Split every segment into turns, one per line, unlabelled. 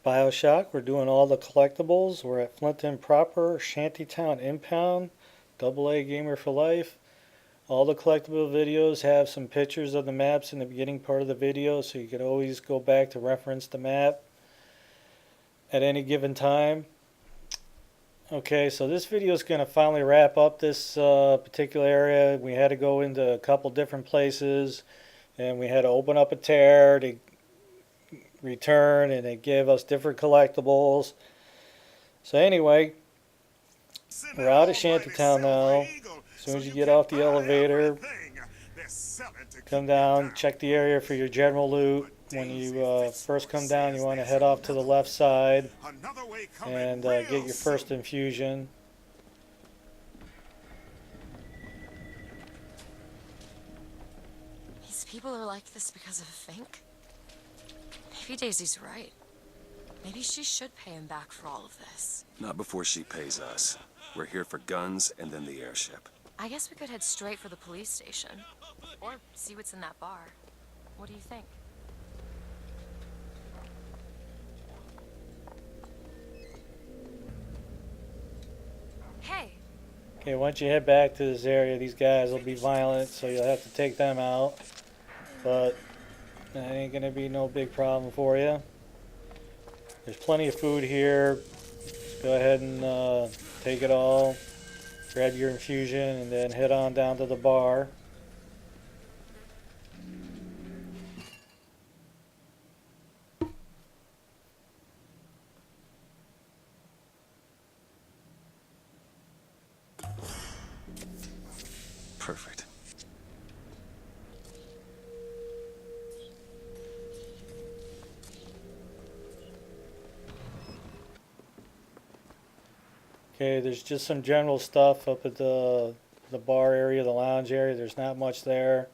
Bioshock. We're doing all the collectibles. We're at Finkton proper, Shantytown impound, AA gamer for life. All the collectible videos have some pictures of the maps in the beginning part of the video, so you can always go back to reference the map at any given time. Okay, so this video is going to finally wrap up this particular area. We had to go into a couple different places, and we had to open up a tear to return, and it gave us different collectibles. So anyway, we're out of Shantytown now. As soon as you get off the elevator, come down, check the area for your general loot. When you first come down, you want to head off to the left side and get your first infusion.
These people are like this because of Fink? Maybe Daisy's right. Maybe she should pay him back for all of this.
Not before she pays us. We're here for guns and then the airship.
I guess we could head straight for the police station. Or see what's in that bar. What do you think? Hey!
Okay, once you head back to this area, these guys will be violent, so you'll have to take them out. But that ain't gonna be no big problem for you. There's plenty of food here. Just go ahead and take it all. Grab your infusion and then head on down to the bar.
Perfect.
Okay, there's just some general stuff up at the bar area, the lounge area. There's not much there.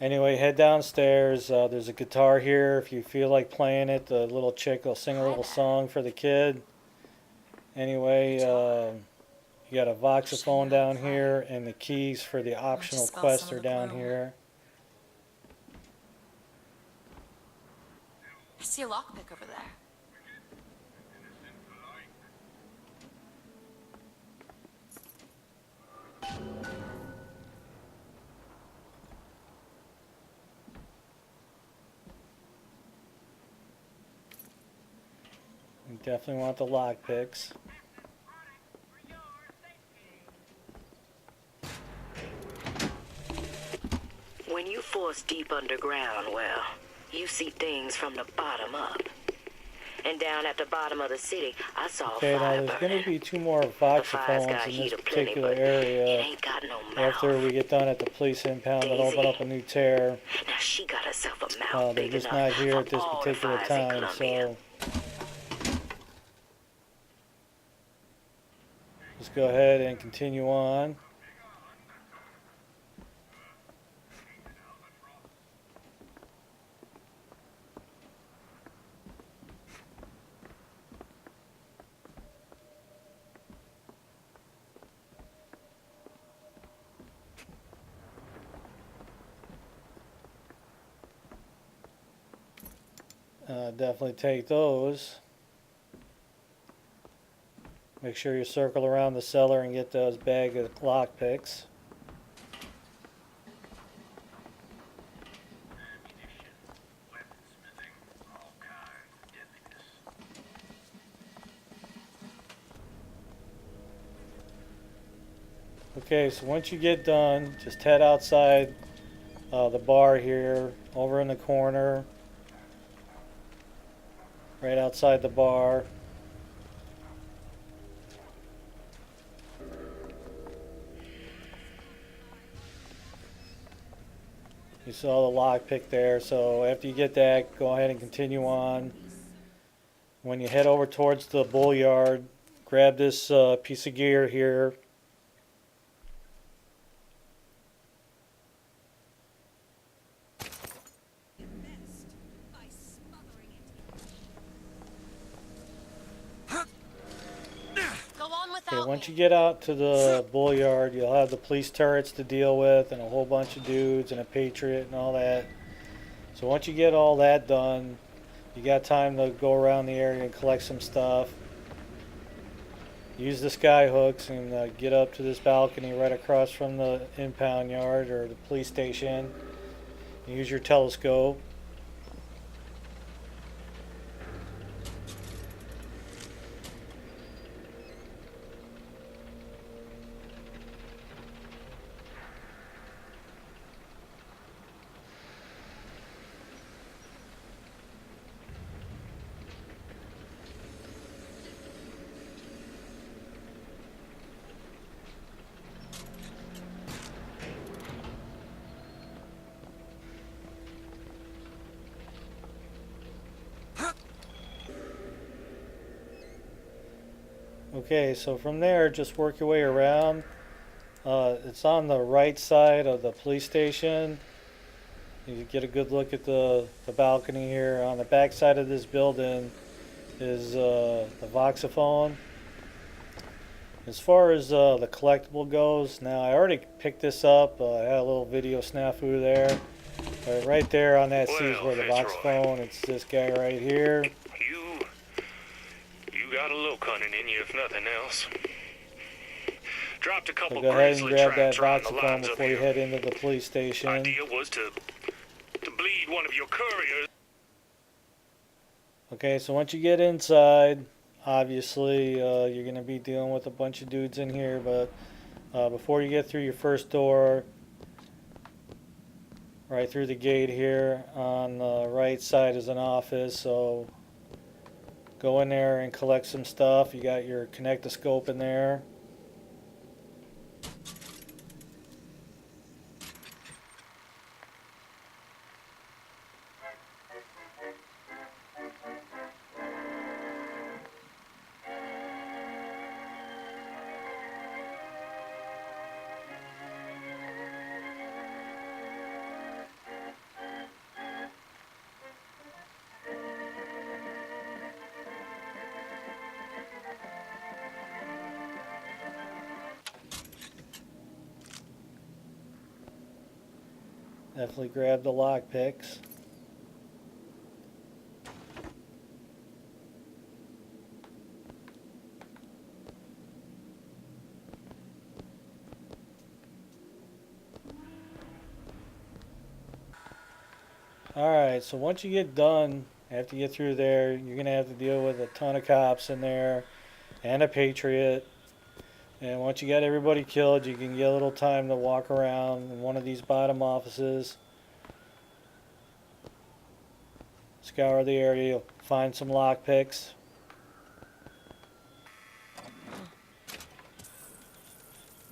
Anyway, head downstairs. There's a guitar here. If you feel like playing it, the little chick will sing a little song for the kid. Anyway, you got a voxophone down here, and the keys for the optional quests are down here.
I see a lockpick over there.
You definitely want the lockpicks.
When you force deep underground, well, you see things from the bottom up. And down at the bottom of the city, I saw
Okay,
a fire
now there's
burning.
going to be 2 more
The fire's
voxophones
got
in
heat
this
aplenty,
particular
but it
area.
ain't got no mouth.
After we get done at the police impound, it'll open up a new tear.
Now she got herself a mouth
They're
big
just
enough
not here
for
at this
all the
particular
fires in
time,
Columbia.
so just go ahead and continue on. Definitely take those. Make sure you circle around the cellar and get those bag of lockpicks. Okay, so once you get done, just head outside the bar here, over in the corner. Right outside the bar. You saw the lockpick there, so after you get that, go ahead and continue on. When you head over towards the bullyard, grab this piece of gear here. Okay, once you get out to the bullyard, you'll have the police turrets to deal with and a whole bunch of dudes and a patriot and all that. So once you get all that done, You got time to go around the area and collect some stuff. Use the sky hooks and get up to this balcony right across from the impound yard or the police station. Use your telescope. Okay, so from there, just work your way around. It's on the right side of the police station. You get a good look at the balcony here. On the back side of this building is the Voxophone. As far as the collectible goes, now I already picked this up. I had a little video snafu there. But right there on that seat is where the Voxophone. It's this guy right here.
You got a look hunting in you, if nothing else. Dropped a couple
So go ahead and
grizzly
grab that
tracks around the
Voxophone
lines up
before you
here.
head into the police station.
Idea was to bleed one of your couriers.
Okay, so once you get inside, obviously you're going to be dealing with a bunch of dudes in here, but before you get through your first door, right through the gate here, on the right side is an office, so go in there and collect some stuff. You got your connectoscope in there. Definitely grab the lock picks. Alright, so once you get done, after you get through there, you're going to have to deal with a ton of cops in there and a Patriot. And once you got everybody killed, you can get a little time to walk around in one of these bottom offices. Scour the area, you'll find some lockpicks.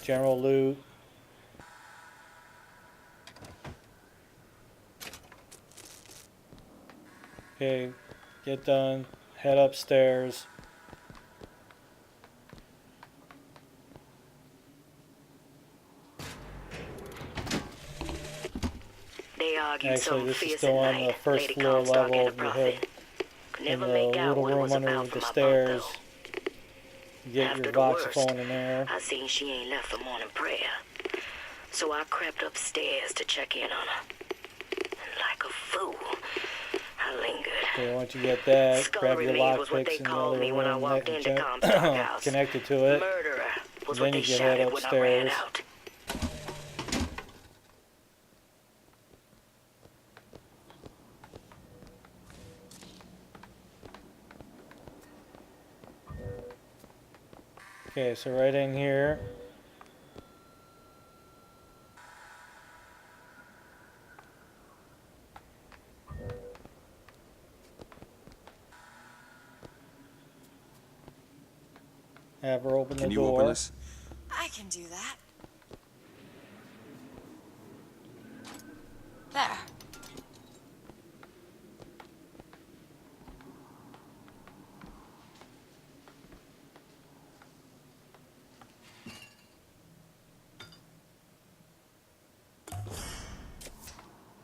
General loot. Okay, get done, head upstairs.
They argued
Actually,
so
this is
fierce
still
at
on the
night,
first
Lady
floor
Comstock
level.
and the
You
Prophet.
head
Could
in
never
the
make out
little
what it
room
was
under
about
the
from my bunk,
stairs.
though.
You get
After
your
the worst,
Voxophone in there.
I seen she ain't left for morning prayer. So I crept upstairs to check in on her. And like a fool, I lingered.
Okay, once you get that, grab
Scullery
your
maid was what they
lockpicks in the
called
other
me when I
room
walked into Comstock House.
connected to it.
Murderer was
Then
what they
you can head
shouted when I ran
upstairs.
out.
Okay, so right in here. Have her open the
Can you
door.
open this?
I can do that. There.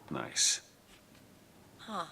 Nice.
Huh.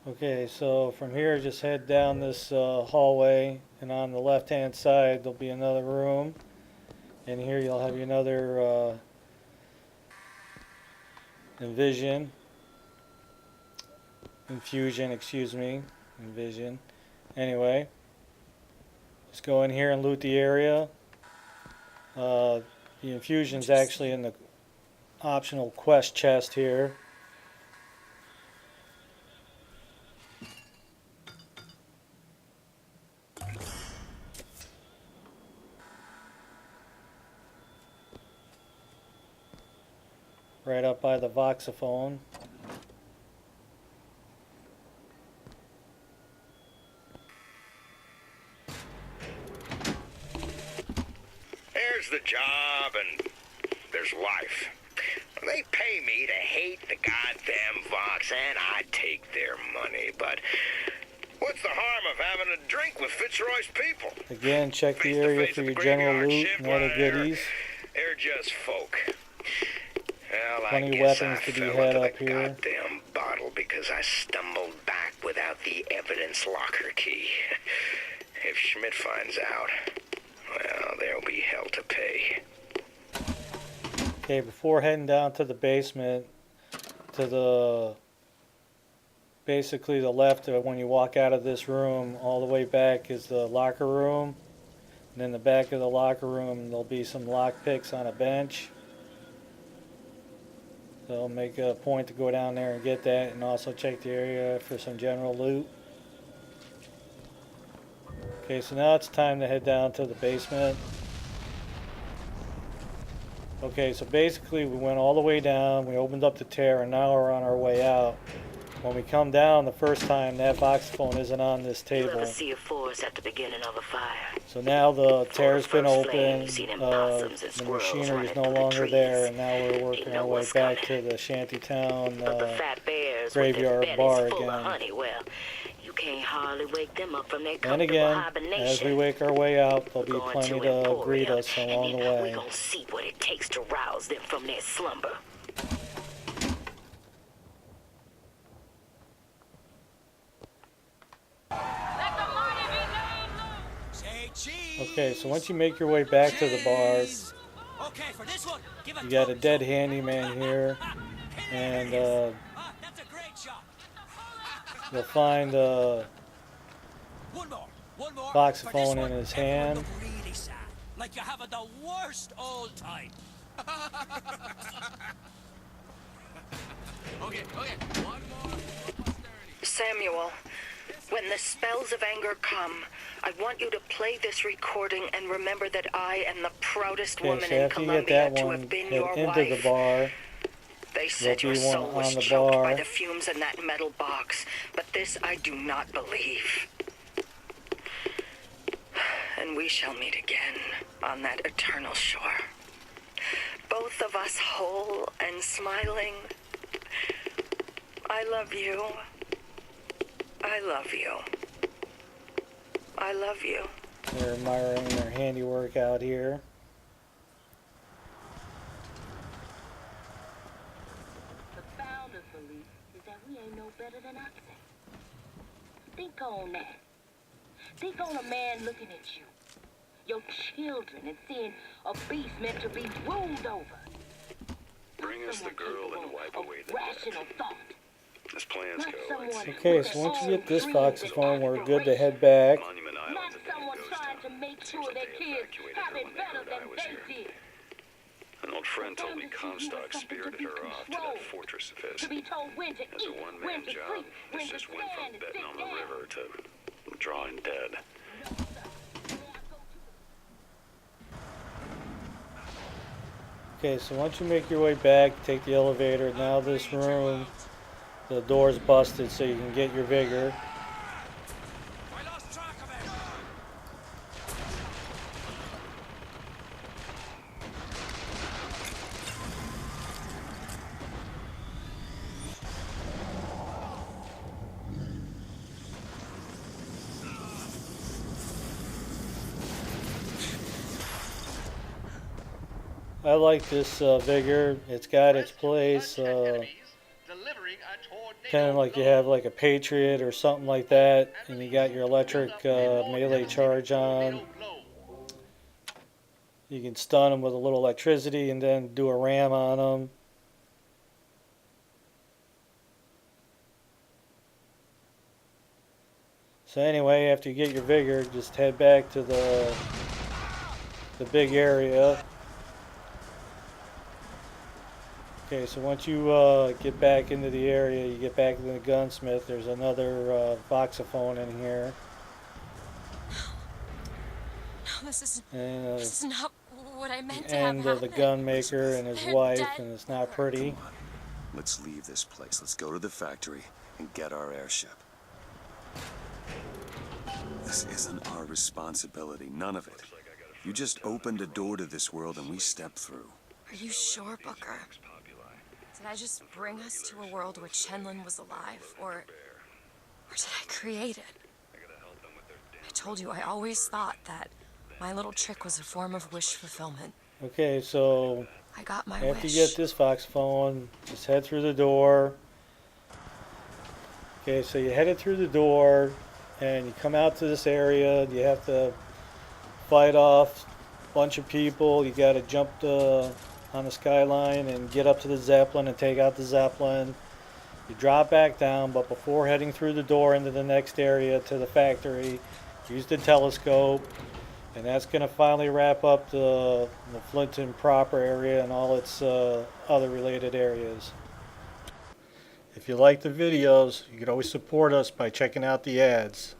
Okay, so from here, just head down this hallway, and on the left-hand side, there'll be another room. And here you'll have another infusion, excuse me, envision. Anyway, just go in here and loot the area. The infusion's actually in the optional quest chest here. Right up by the voxophone.
There's the job and there's life. They pay me to hate the goddamn Vox, and I take their money, but what's the harm of having a drink with Fitzroy's people?
Again, check the area for your general loot and other goodies.
They're just folk. Well,
Plenty
I
of
guess
weapons
I
to be
fell
had
into
up
the
here.
goddamn bottle because I stumbled back without the evidence locker key. If Schmidt finds out, well, there'll be hell to pay.
Okay, before heading down to the basement, to the basically the left when you walk out of this room, all the way back is the locker room. And in the back of the locker room, there'll be some lock picks on a bench. So make a point to go down there and get that, and also check the area for some general loot. Okay, so now it's time to head down to the basement. Okay, so basically we went all the way down, we opened up the tear, and now we're on our way out. When we come down the first time, that voxophone isn't on this
You
table.
ever see a forest at the beginning of a fire?
So now the tear's been
first
open,
flame, you see them possums and
the
squirrels
machinery is
running
no
through the
longer there,
trees.
and now we're
You
working
know
our way
what's
back to
coming.
the Shantytown
But the fat bears
graveyard
with their
bar
bellies full
again.
of honey, well, you can't hardly wake them up from their
And
comfortable
again,
hibernation.
as we make our way out, there'll be
Going
plenty
to
to
Emporium,
greet us along
and
the
then
way.
we're gonna see what it takes to rouse them from their slumber.
Okay, so once you make your way back to the bar, you got a dead handyman here, and you'll find a voxophone in his hand.
Like you're having the worst old time. Okay, one more posterity.
Samuel, when the spells of anger come, I want you to play this recording and remember that I am the proudest
Okay,
woman
so
in
after you get
Columbia
that
to
one,
have been
head
your
into
wife.
the bar.
They said
There'll
your
be one
soul was
on the
choked by
bar.
the fumes in that metal box, but this I do not believe. And we shall meet again on that eternal shore. Both of us whole and smiling. I love you. I love you. I love you.
They're admiring their handiwork out here.
The founder's belief is that we ain't no better than accent. Think on that. Think on a man looking at you, your children, and seeing a beast meant to be ruled over.
Bring us the girl and wipe away the
rational
dead.
thought.
This plan's
Not
go like
someone
Okay,
with
so
their
once you
own
get this
dreams and
voxophone, we're good to
aspirations.
head back.
Monument
Not
Island's a damn
someone
ghost
trying
town.
to make
Seems
sure
like
their
they
kids
evacuated
have
her
it
when they
better
heard
than
I was
they
here.
did.
An old friend told me Comstock spirited her off to that fortress of his.
To be told when to
As
eat,
a
when
one-man
to
job,
sleep, when
this
to
just went
stand
from
and
betting
sit
on the
down.
river to drawing dead.
Okay, so once you make your way back, take the elevator. Now this room, the door's busted so you can get your vigor.
I lost track of it.
I like this vigor. It's got its place. kind of like you have like a Patriot or something like that, and you got your electric melee charge on. You can stun them with a little electricity and then do a ram on them. So anyway, after you get your vigor, just head back to the big area. Okay, so once you get back into the area, you get back into the gunsmith. There's another voxophone in here.
No, this
And
is not what I meant
the
to have
end of the
happen.
gun maker and his
They're
wife,
dead.
and it's not pretty.
Come on. Let's leave this place. Let's go to the factory and get our airship. This isn't our responsibility, none of it. You just opened a door to this world and we stepped through.
Are you sure, Booker? Did I just bring us to a world where Chenlin was alive, or did I create it? I told you, I always thought that my little trick was a form of wish fulfillment.
Okay, so
I got my
after
wish.
you get this voxophone, just head through the door. Okay, so you headed through the door, and you come out to this area. You have to fight off a bunch of people. You got to jump on the skyline and get up to the Zeppelin and take out the Zeppelin. You drop back down, but before heading through the door into the next area to the factory, use the telescope, and that's going to finally wrap up the Finkton proper area and all its other related areas. If you like the videos, you can always support us by checking out the ads.